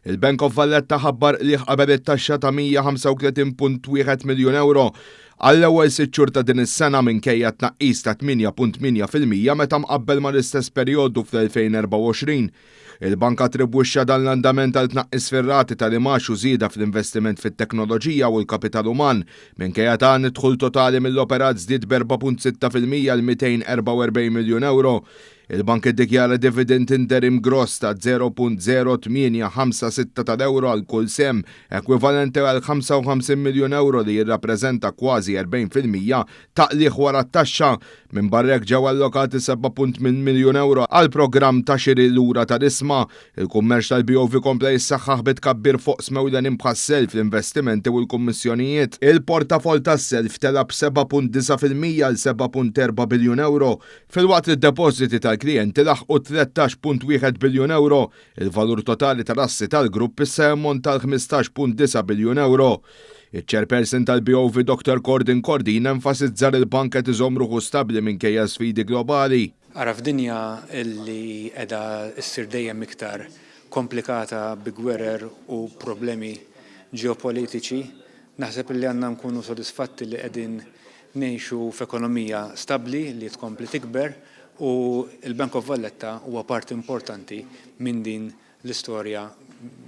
Il-Bank of Valletta ħabbar li qabel it-taxxa ta' 135.1 miljun euro għall-ewwel 6 xhur ta' din is-sena minkejja tnaqqis ta' 8.8% meta mqabbel mal-istess perjodu fl-2024. Il-bank attribwixxa dan l-andament għal tnaqqis fir-rati tal-imax u żieda fl-investiment fit-teknoloġija u l-kapital uman minkejja dan id-dħul totali mill-operat żdied b'4.6% għal 244 miljun euro. Il-bank iddikjara dividend interim gross ta' 0.0856 tal-euro għal kull sem, ekwivalenti għal 55 miljun euro li jirrappreżenta kważi 40% taqliħ wara t-taxxa. Minn barrek ġew allokati 7.8 miljun euro għal programm ta' xiri lura tal-isma. Il-kummerċ tal-BOV kompla jissaħħaħ bitkabbir fuq smewlen bħas-self l-investimenti u l-kummissjonijiet. Il-portafol tas-self telab 7.9% għal 7.4 biljun euro, fil-waqt id-depożiti tal-klijenti laħqu 13.1 biljun euro. Il-valur totali tal-assi tal-grupp issa jammonta tal 15.9 biljun euro. Iċ-chairperson tal-BOV Dr. Cordin Cordin enfasizzar il-bank qed iżomm ruħu stabbli minkejja sfidi globali. Ara f'dinja illi qiegħda ssir dejjem iktar komplikata bi gwerer u problemi ġeopolitiċi, naħseb li għandna nkunu sodisfatti li qegħdin ngħixu f'ekonomija stabbli li tkompli tikber u il-Bank of Valletta huwa parti importanti minn din l-istorja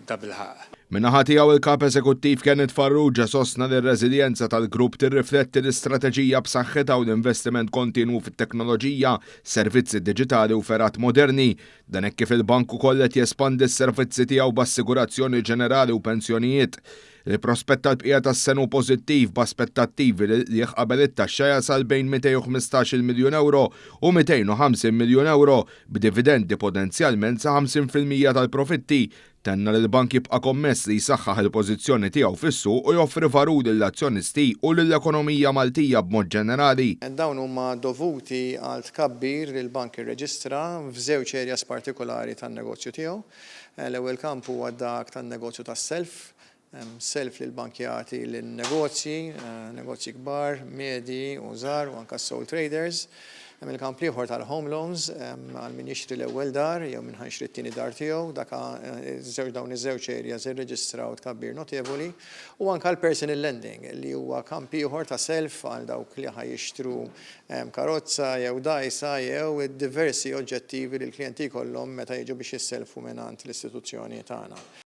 ta' bilħaq. Min-naħa tiegħu il-kap eżekuttiv Kenneth Farrugia sostna li r-reżiljenza tal-grupp tirrifletti l-istrateġija b'saħħitha u l-investiment kontinwu fit-teknoloġija, servizzi diġitali u ferat moderni. Dan hekk kif il-bank ukoll qed jespandi s-servizzi tiegħu b'assigurazzjoni ġenerali u pensjonijiet. Il-prospett tal-bqija tas-senu pożittiv b'aspettattivi li qabel it-taxxa jasal bejn 215 miljun euro u 250 miljun euro b'dividendi potenzjalment sa 50% tal-profitti. Tenna li l-bank jibqa' kommess li jsaħħaħ il-pożizzjoni tiegħu fis-suq u joffri valur lill-azzjonisti u lill-ekonomija Maltija b'mod ġenerali. Dawn huma dovuti għal tkabbir li l-bank irreġistra f'żewġ areas partikolari tan-negozju tiegħu. L-ewwel kamp huwa dak tan-negozju tas-self. Self li l-bank jagħti lin-negozji, negozji kbar, medji u żgħar u anke sole traders. Il-kamp ieħor tal-home loans għal min jixtri l-ewwel dar jew min ħajxri t-tieni dar tiegħu, dawn iż-żewġ areas irreġistraw tkabbir notevoli u anke l-personal lending li huwa kamp ieħor ta' self għal dawk li ħajjixtru karozza jew dajsa jew diversi oġġettivi li l-klijenti jkollhom meta jiġu biex jisselfu mingħand l-istituzzjoni tagħna.